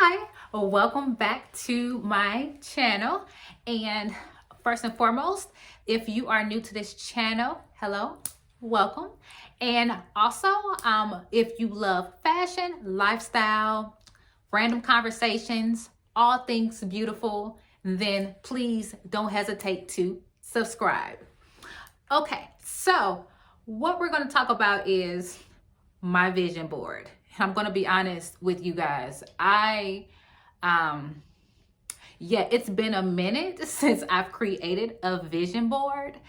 Hi, welcome back to my channel. And first and foremost, if you are new to this channel, hello, welcome. And also, if you love fashion, lifestyle, random conversations, all things beautiful, then please don't hesitate to subscribe. Okay, so what we're going to talk about is my vision board. I'm going to be honest with you guys. Yeah, it's been a minute since I've created a vision board,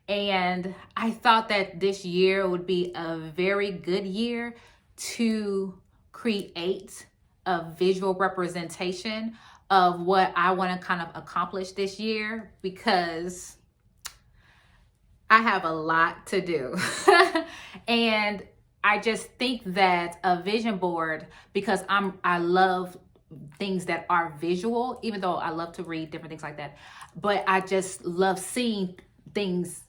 and I thought that this year would be a very good year to create a visual representation of what I want to kind of accomplish this year, because I have a lot to do. And I just think that a vision board, because I love things that are visual, even though I love to read different things like that, but I just love seeing things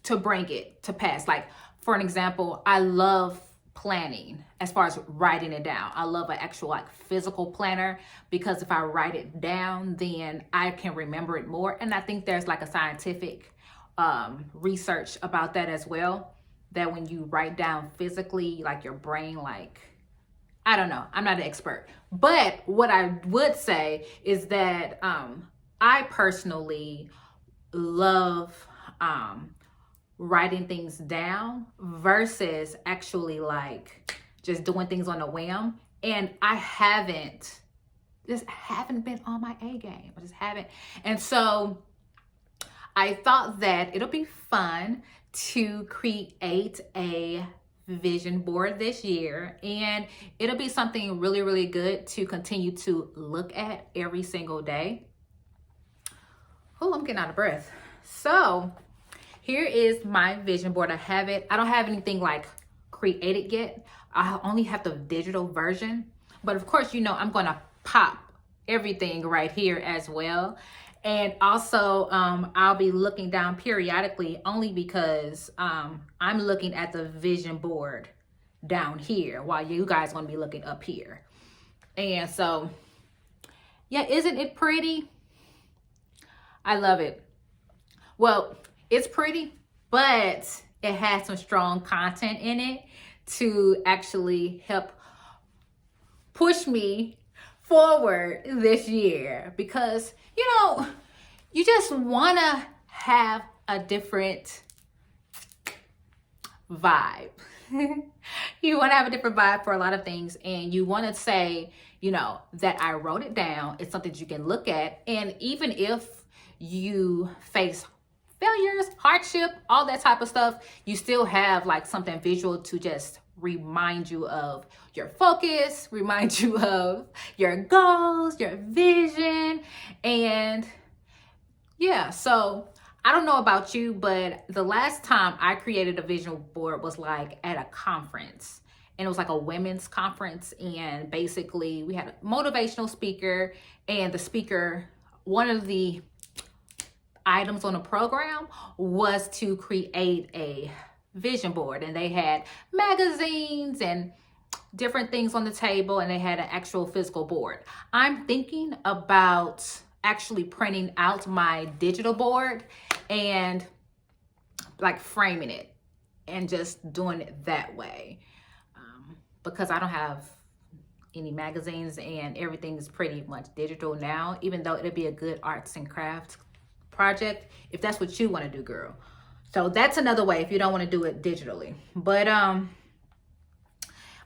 to bring it to pass. Like, for an example, I love planning as far as writing it down. I love an actual like physical planner, because if I write it down, then I can remember it more. And I think there's like a scientific research about that as well, that when you write down physically, like your brain, like, I don't know, I'm not an expert, but what I would say is that I personally love writing things down versus actually like just doing things on a whim. And I just haven't been on my A game. I just haven't. And so I thought that it'll be fun to create a vision board this year, and it'll be something really, really good to continue to look at every single day. Oh, I'm getting out of breath. So here is my vision board. I don't have anything like created yet. I only have the digital version, but of course, I'm going to pop everything right here as well. And also, I'll be looking down periodically, only because I'm looking at the vision board down here while you guys are going to be looking up here. And so, yeah, isn't it pretty? I love it. Well, it's pretty, but it has some strong content in it to actually help push me forward this year, because you just want to have a different vibe. You want to have a different vibe for a lot of things, and you want to say that I wrote it down. It's something that you can look at, and even if you face failures, hardship, all that type of stuff, you still have like something visual to just remind you of your focus, remind you of your goals, your vision. And yeah, so I don't know about you, but the last time I created a vision board was like at a conference, and it was like a women's conference. And basically we had a motivational speaker, and the speaker, one of the items on the program was to create a vision board, and they had magazines and different things on the table, and they had an actual physical board. I'm thinking about actually printing out my digital board and like framing it and just doing it that way, because I don't have any magazines and everything is pretty much digital now, even though it'd be a good arts and crafts project if that's what you want to do, girl. So that's another way if you don't want to do it digitally. But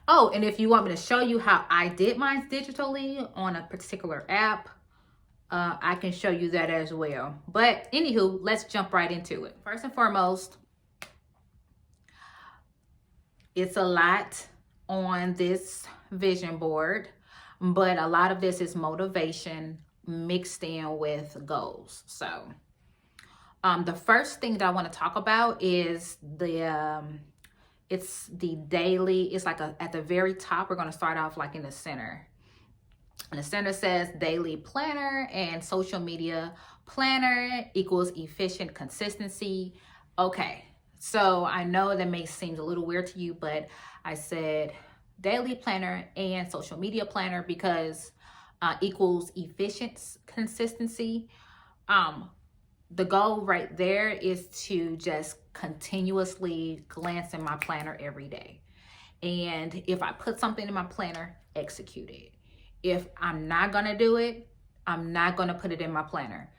oh, and if you want me to show you how I did mine digitally on a particular app, I can show you that as well. But anywho, let's jump right into it. First and foremost, it's a lot on this vision board, but a lot of this is motivation mixed in with goals. So the first thing that I want to talk about is it's the daily. It's like at the very top. We're going to start off like in the center. And the center says daily planner and social media planner equals efficient consistency. Okay, so I know that may seem a little weird to you, but I said daily planner and social media planner because equals efficient consistency. The goal right there is to just continuously glance in my planner every day. And if I put something in my planner, execute it. If I'm not going to do it, I'm not going to put it in my planner.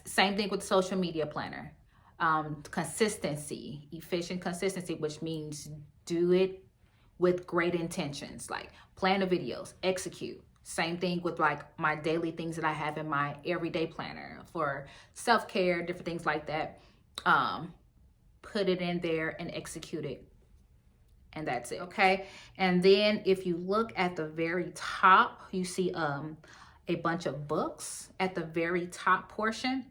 Same thing with social media planner. Consistency, efficient consistency, which means do it with great intentions, like plan the videos, execute. Same thing with like my daily things that I have in my everyday planner for self-care, different things like that. Put it in there and execute it. And that's it, okay? And then if you look at the very top, you see a bunch of books at the very top portion.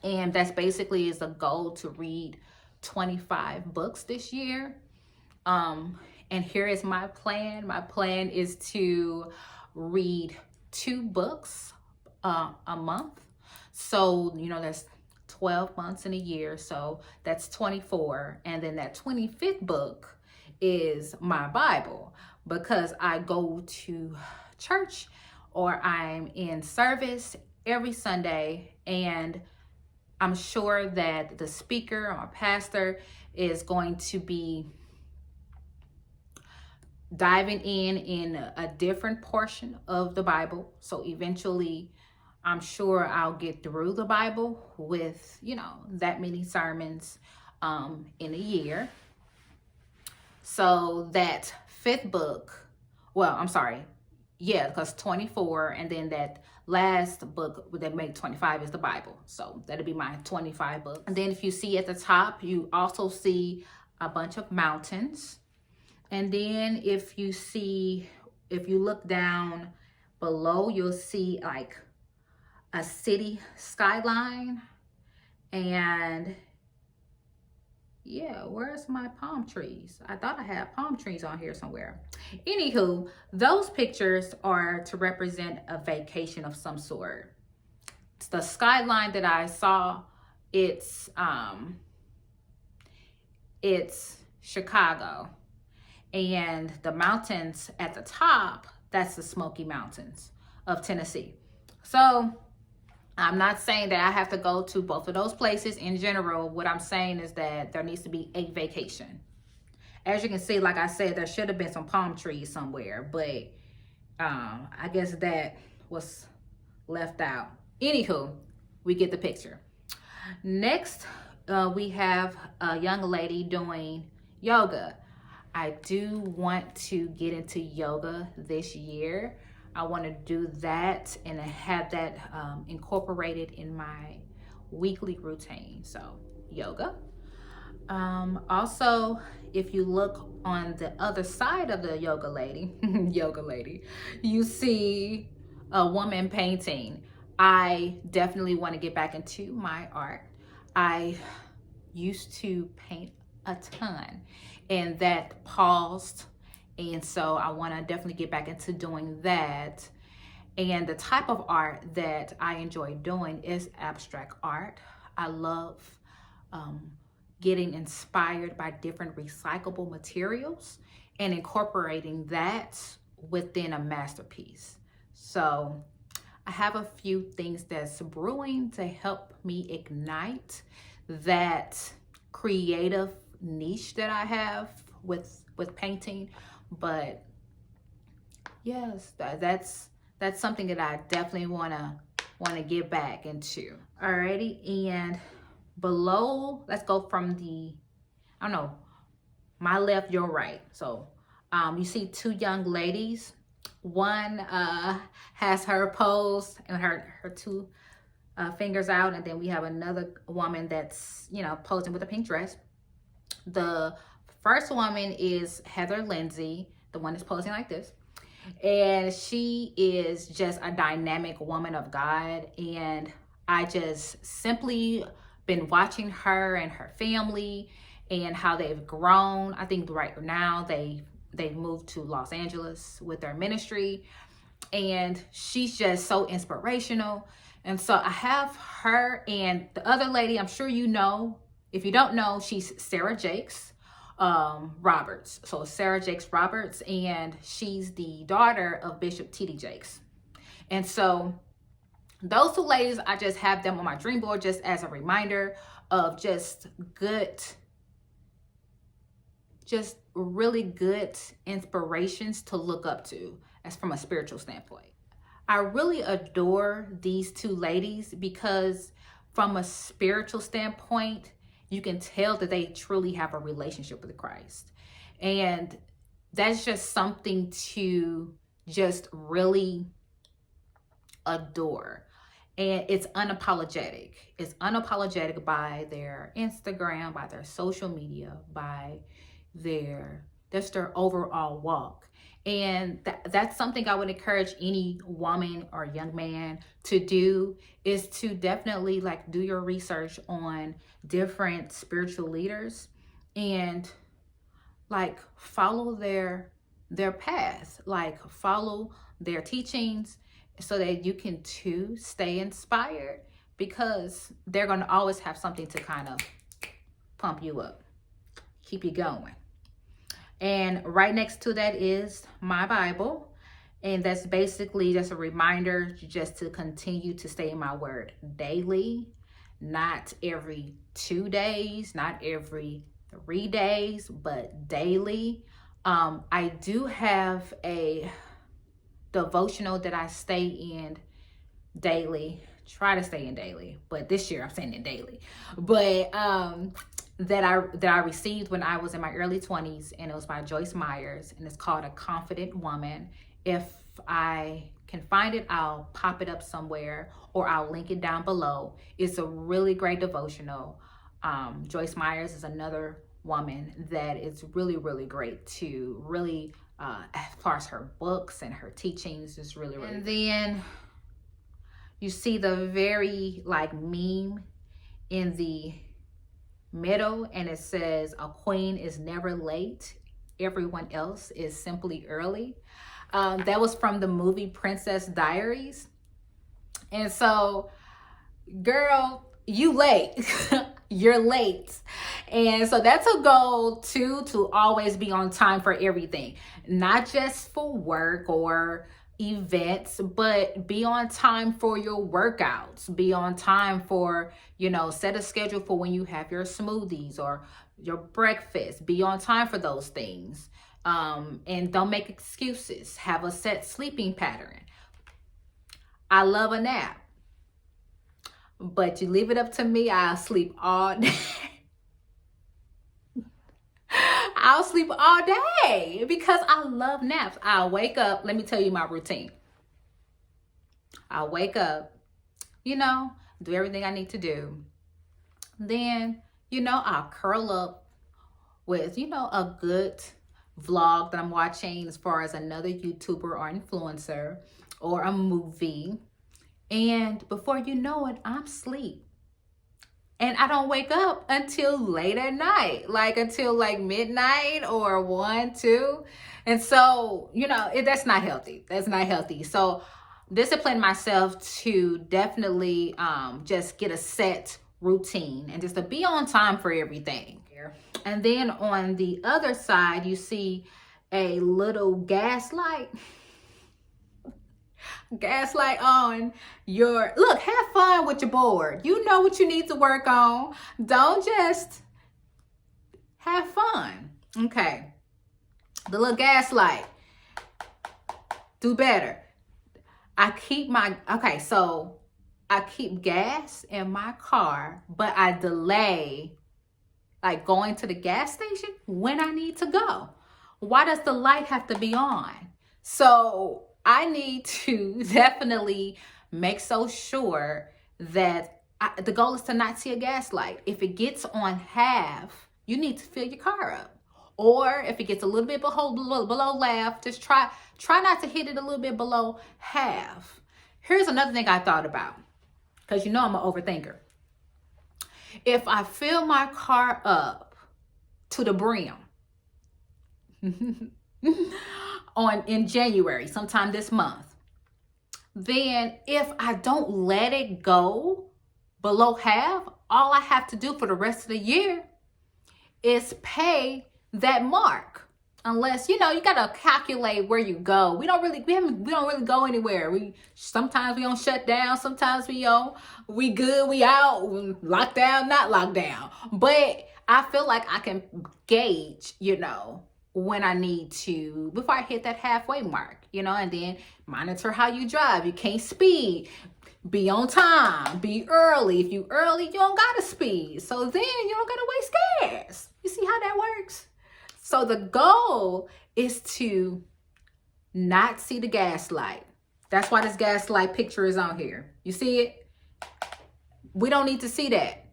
And that's basically is a goal to read 25 books this year. And here is my plan. My plan is to read 2 books a month. So, you know, that's 12 months in a year. So that's 24. And then that 25th book is my Bible, because I go to church or I'm in service every Sunday, and I'm sure that the speaker or pastor is going to be diving in a different portion of the Bible. So eventually I'm sure I'll get through the Bible with, you know, that many sermons in a year. So that 5th book, well, I'm sorry, yeah, because 24, and then that last book that made 25 is the Bible. So that'll be my 25 books. And then if you see at the top, you also see a bunch of mountains. And then if you look down below, you'll see like a city skyline. And yeah, where's my palm trees? I thought I had palm trees on here somewhere. Anywho, those pictures are to represent a vacation of some sort. The skyline that I saw, it's Chicago. And the mountains at the top, that's the Smoky Mountains of Tennessee. So I'm not saying that I have to go to both of those places in general. What I'm saying is that there needs to be a vacation. As you can see, like I said, there should have been some palm trees somewhere, but I guess that was left out. Anywho, we get the picture. Next, we have a young lady doing yoga. I do want to get into yoga this year. I want to do that and have that incorporated in my weekly routine. So yoga. Also, if you look on the other side of the yoga lady, you see a woman painting. I definitely want to get back into my art. I used to paint a ton, and that paused. And so I want to definitely get back into doing that. And the type of art that I enjoy doing is abstract art. I love getting inspired by different recyclable materials and incorporating that within a masterpiece. So I have a few things that's brewing to help me ignite that creative niche that I have with painting. But yes, that's something that I definitely want to get back into. Alrighty, and below, let's go from my left, your right. So you see 2 young ladies. One has her pose and her 2 fingers out, and then we have another woman that's, you know, posing with a pink dress. The first woman is Heather Lindsay, the one that's posing like this. And she is just a dynamic woman of God. And I just simply been watching her and her family and how they've grown. I think right now they've moved to Los Angeles with their ministry. And she's just so inspirational. And so I have her and the other lady, I'm sure you know. If you don't know, she's Sarah Jakes. Roberts. So Sarah Jakes Roberts, and she's the daughter of Bishop T.D. Jakes. And so those two ladies, I just have them on my dream board just as a reminder of just really good inspirations to look up to as from a spiritual standpoint. I really adore these two ladies because from a spiritual standpoint, you can tell that they truly have a relationship with Christ. And that's just something to just really adore. And it's unapologetic. It's unapologetic by their Instagram, by their social media, by their overall walk. And that's something I would encourage any woman or young man to do, is to definitely like do your research on different spiritual leaders and like follow their path, like follow their teachings so that you can too stay inspired, because they're going to always have something to kind of pump you up, keep you going. And right next to that is my Bible. And that's basically just a reminder just to continue to stay in my word daily, not every 2 days, not every 3 days, but daily. I do have a devotional that I stay in daily, try to stay in daily, but this year I'm saying it daily. But that I received when I was in my early 20s, and it was by Joyce Myers, and it's called A Confident Woman. If I can find it, I'll pop it up somewhere or I'll link it down below. It's a really great devotional. Joyce Myers is another woman that is really, really great to really, as far as her books and her teachings, is really, really. And then you see the very like meme in the middle, and it says, "A queen is never late. Everyone else is simply early." That was from the movie Princess Diaries. And so, girl, you late. You're late. And so that's a goal too, to always be on time for everything, not just for work or events, but be on time for your workouts, be on time for, set a schedule for when you have your smoothies or your breakfast, be on time for those things. And don't make excuses. Have a set sleeping pattern. I love a nap, but you leave it up to me, I'll sleep all day. I'll sleep all day because I love naps. I'll wake up. Let me tell you my routine. I'll wake up, do everything I need to do. Then, I'll curl up with, a good vlog that I'm watching as far as another YouTuber or influencer or a movie. And before you know it, I'm asleep. And I don't wake up until late at night, like until like midnight or 1, 2. And so, that's not healthy. That's not healthy. So discipline myself to definitely just get a set routine and just to be on time for everything. And then on the other side, you see a little gaslight on your, look, have fun with your board. You know what you need to work on. Don't just have fun. Okay. The little gaslight. Do better. I keep gas in my car, but I delay like going to the gas station when I need to go. Why does the light have to be on? So I need to definitely make so sure that the goal is to not see a gas light. If it gets on half, you need to fill your car up. Or if it gets a little bit below half, just try not to hit it a little bit below half. Here's another thing I thought about, because I'm an overthinker. If I fill my car up to the brim in January, sometime this month, then if I don't let it go below half, all I have to do for the rest of the year is pay that mark. Unless, you know, you gotta calculate where you go. We don't really go anywhere. Sometimes we don't shut down, sometimes we good, we out, locked down, not locked down. But I feel like I can gauge, you know, when I need to, before I hit that halfway mark, you know, and then monitor how you drive. You can't speed. Be on time, be early. If you early, you don't gotta speed. So then you don't gotta waste gas. You see how that works? So the goal is to not see the gas light. That's why this gas light picture is on here. You see it? We don't need to see that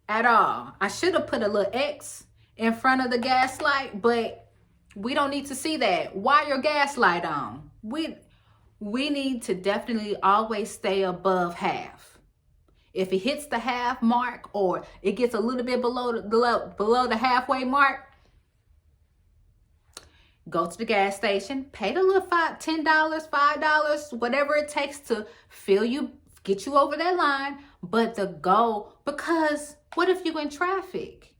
at all. I should have put a little X in front of the gas light, but we don't need to see that. Why your gas light on? We need to definitely always stay above half. If it hits the half mark or it gets a little bit below the halfway mark, go to the gas station, pay the little $10, $5, whatever it takes to get you over that line. But the goal, because what if you in traffic,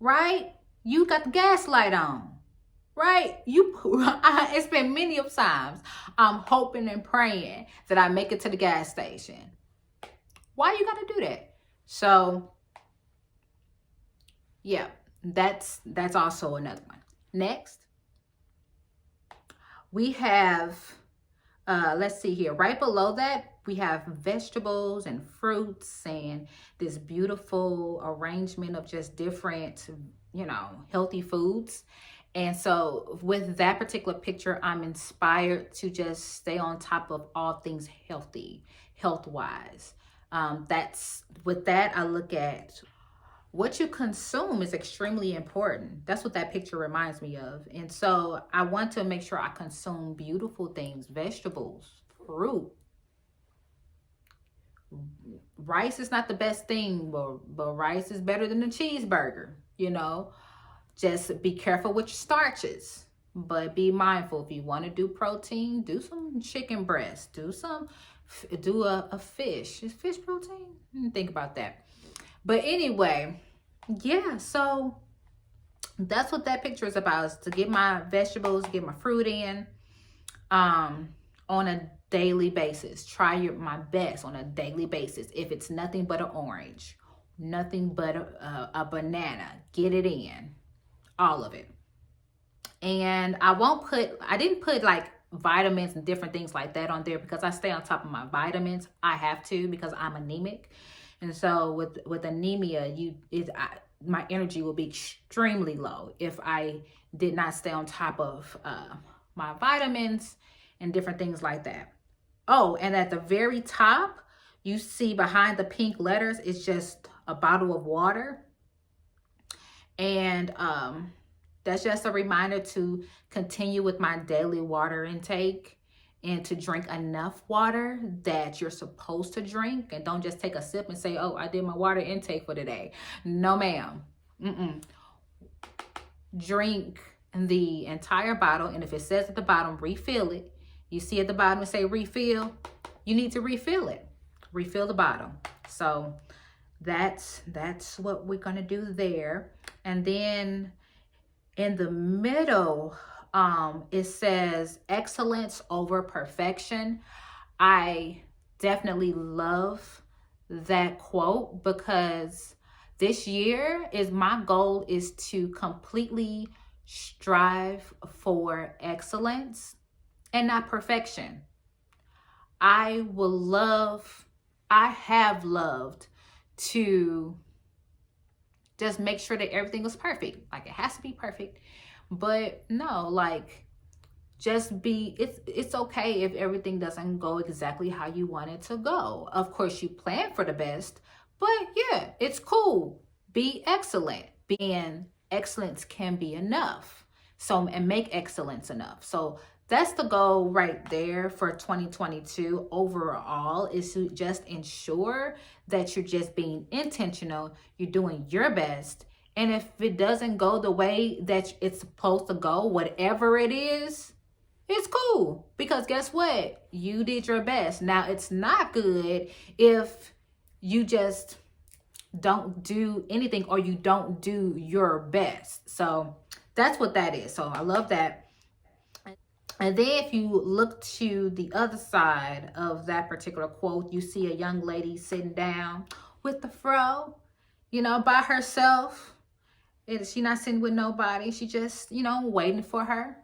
right? You got the gas light on, right? It's been many of times I'm hoping and praying that I make it to the gas station. Why you gotta do that? So yeah, that's also another one. Next, we have, let's see here, right below that, we have vegetables and fruits and this beautiful arrangement of just different, you know, healthy foods. And so with that particular picture, I'm inspired to just stay on top of all things healthy, health-wise. With that, I look at what you consume is extremely important. That's what that picture reminds me of. And so I want to make sure I consume beautiful things, vegetables, fruit. Rice is not the best thing, but rice is better than a cheeseburger, you know. Just be careful with your starches, but be mindful. If you want to do protein, do some chicken breast, do a fish. Is fish protein? Think about that. But anyway, yeah, so that's what that picture is about, is to get my vegetables, get my fruit in on a daily basis. Try my best on a daily basis. If it's nothing but an orange, nothing but a banana, get it in, all of it. And I didn't put like vitamins and different things like that on there because I stay on top of my vitamins. I have to, because I'm anemic. And so with anemia, my energy will be extremely low if I did not stay on top of my vitamins and different things like that. Oh, and at the very top, you see behind the pink letters, it's just a bottle of water. And that's just a reminder to continue with my daily water intake and to drink enough water that you're supposed to drink, and don't just take a sip and say, oh, I did my water intake for today. No, ma'am. Drink the entire bottle, and if it says at the bottom, refill it. You see at the bottom it say refill, you need to refill it. Refill the bottle. So that's what we're gonna do there. And then in the middle, it says excellence over perfection. I definitely love that quote, because this year my goal is to completely strive for excellence and not perfection. I have loved to just make sure that everything was perfect. Like, it has to be perfect. But no, like, it's okay if everything doesn't go exactly how you want it to go. Of course, you plan for the best, but yeah, it's cool. Be excellent. Being excellence can be enough. So, and make excellence enough. So that's the goal right there for 2022 overall, is to just ensure that you're just being intentional, you're doing your best. And if it doesn't go the way that it's supposed to go, whatever it is, it's cool. Because guess what? You did your best. Now, it's not good if you just don't do anything or you don't do your best. So that's what that is. So I love that. And then if you look to the other side of that particular quote, you see a young lady sitting down with the fro, you know, by herself. She not sitting with nobody. She just, you know, waiting for her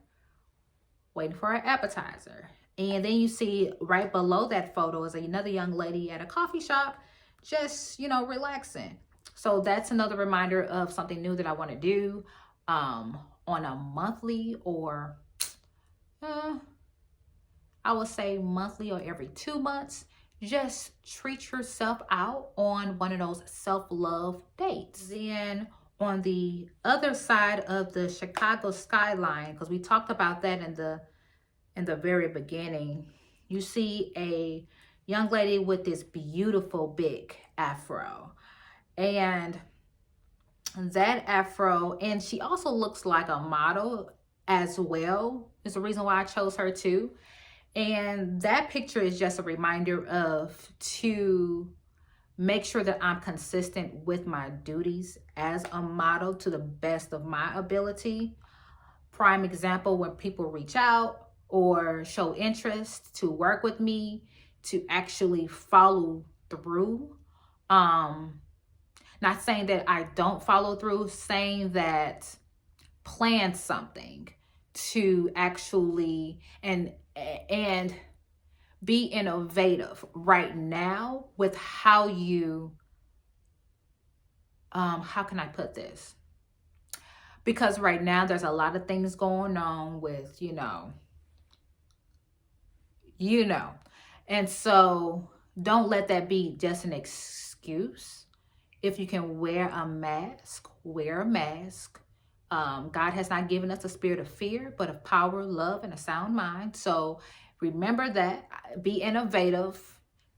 appetizer. And then you see right below that photo is another young lady at a coffee shop, just, you know, relaxing. So that's another reminder of something new that I want to do on a monthly or I would say monthly or every 2 months. Just treat yourself out on one of those self-love dates. Then on the other side of the Chicago skyline, because we talked about that in the very beginning, you see a young lady with this beautiful big afro. And that afro, and she also looks like a model as well, is the reason why I chose her too. And that picture is just a reminder of to make sure that I'm consistent with my duties as a model to the best of my ability. Prime example, when people reach out or show interest to work with me, to actually follow through. Not saying that I don't follow through, saying that plan something to actually and be innovative right now with how you how can I put this? Because right now there's a lot of things going on with, you know. And so don't let that be just an excuse. If you can wear a mask, wear a mask. God has not given us a spirit of fear, but of power, love, and a sound mind. So remember that. Be innovative.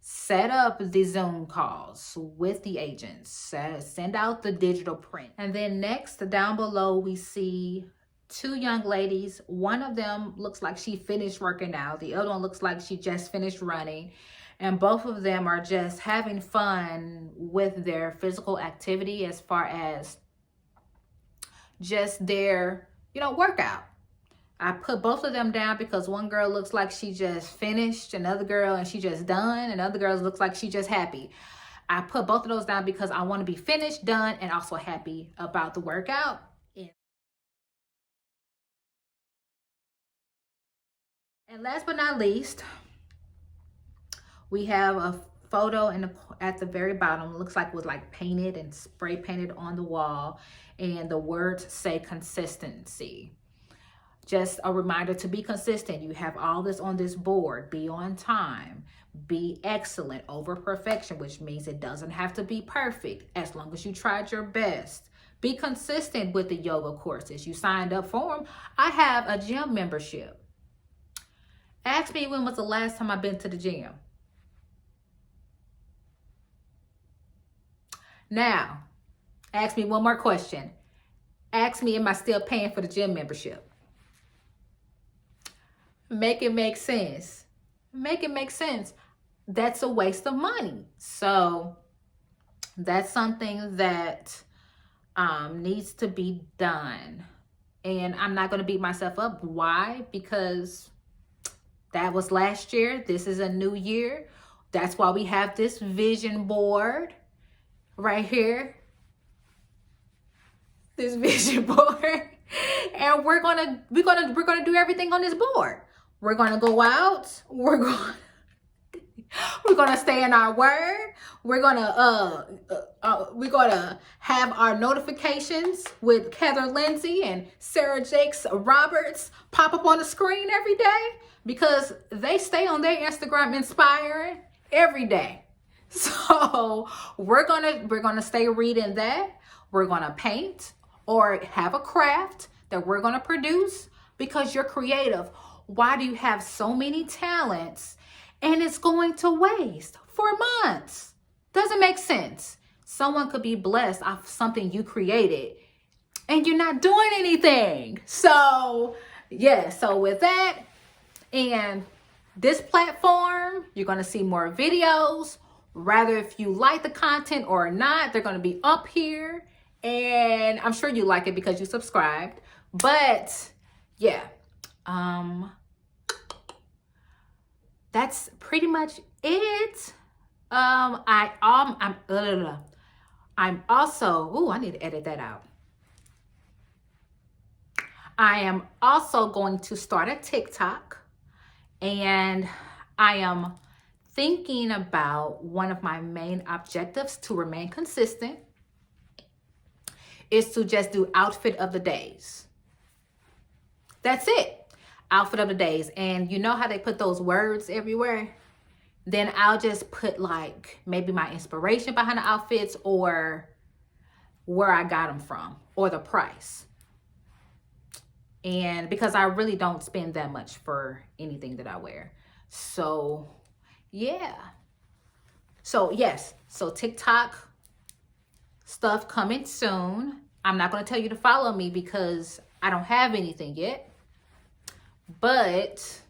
Set up the Zoom calls with the agents. Send out the digital print. And then next, down below, we see two young ladies. One of them looks like she finished working out. The other one looks like she just finished running. And both of them are just having fun with their physical activity as far as just their, you know, workout. I put both of them down because one girl looks like she just finished, another girl and she just done, and other girl looks like she just happy. I put both of those down because I want to be finished, done, and also happy about the workout. And last but not least, we have a photo at the very bottom. It looks like it was like painted and spray painted on the wall, and the words say consistency. Just a reminder to be consistent. You have all this on this board. Be on time. Be excellent over perfection, which means it doesn't have to be perfect as long as you tried your best. Be consistent with the yoga courses. You signed up for them. I have a gym membership. Ask me when was the last time I've been to the gym. Now, ask me one more question. Ask me, am I still paying for the gym membership? Make it make sense. Make it make sense. That's a waste of money. So that's something that needs to be done. And I'm not going to beat myself up. Why? Because that was last year. This is a new year. That's why we have this vision board right here. This vision board. And we're gonna do everything on this board. We're gonna go out. We're gonna stay in our word. We're gonna have our notifications with Heather Lindsay and Sarah Jakes Roberts pop up on the screen every day, because they stay on their Instagram inspiring every day. So we're gonna stay reading that. We're gonna paint or have a craft that we're gonna produce, because you're creative. Why do you have so many talents and it's going to waste for months? Doesn't make sense. Someone could be blessed off something you created and you're not doing anything. So yeah, so with that and this platform, you're going to see more videos. Rather, if you like the content or not, they're going to be up here And I'm sure you like it because you subscribed. But yeah, that's pretty much it. I'm also, ooh, I need to edit that out. I am also going to start a TikTok, and I am thinking about one of my main objectives to remain consistent is to just do outfit of the days. That's it. Outfit of the days. And you know how they put those words everywhere? Then I'll just put like maybe my inspiration behind the outfits or where I got them from or the price. And because I really don't spend that much for anything that I wear. So yeah. So yes, so TikTok stuff coming soon. I'm not going to tell you to follow me because I don't have anything yet. But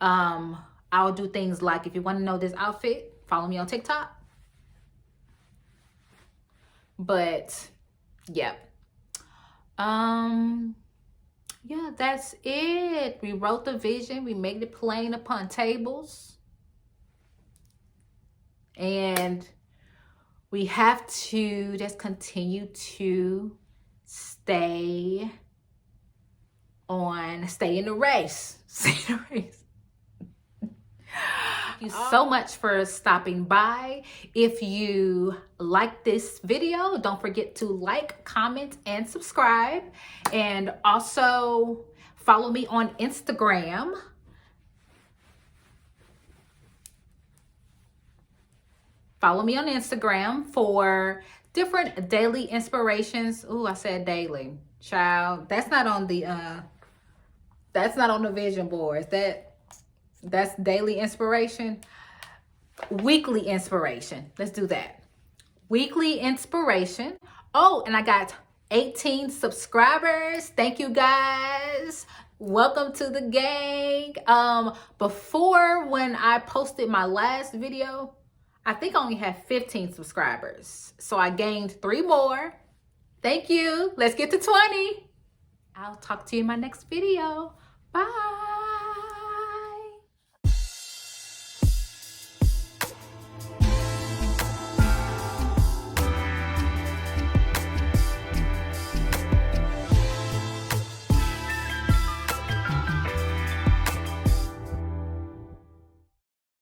I'll do things like, if you want to know this outfit, follow me on TikTok. But yeah. Yeah, that's it. We wrote the vision. We made it plain upon tables. And we have to just continue to stay in the race. Stay in the race. Thank you so much for stopping by. If you like this video, don't forget to like, comment, and subscribe. And also follow me on Instagram. Follow me on Instagram for different daily inspirations. Ooh, I said daily. Child, that's not on the vision boards. That's daily inspiration. Weekly inspiration. Let's do that. Weekly inspiration. Oh, and I got 18 subscribers. Thank you guys. Welcome to the gang. Before, when I posted my last video, I think I only had 15 subscribers. So I gained 3 more. Thank you. Let's get to 20. I'll talk to you in my next video. Bye.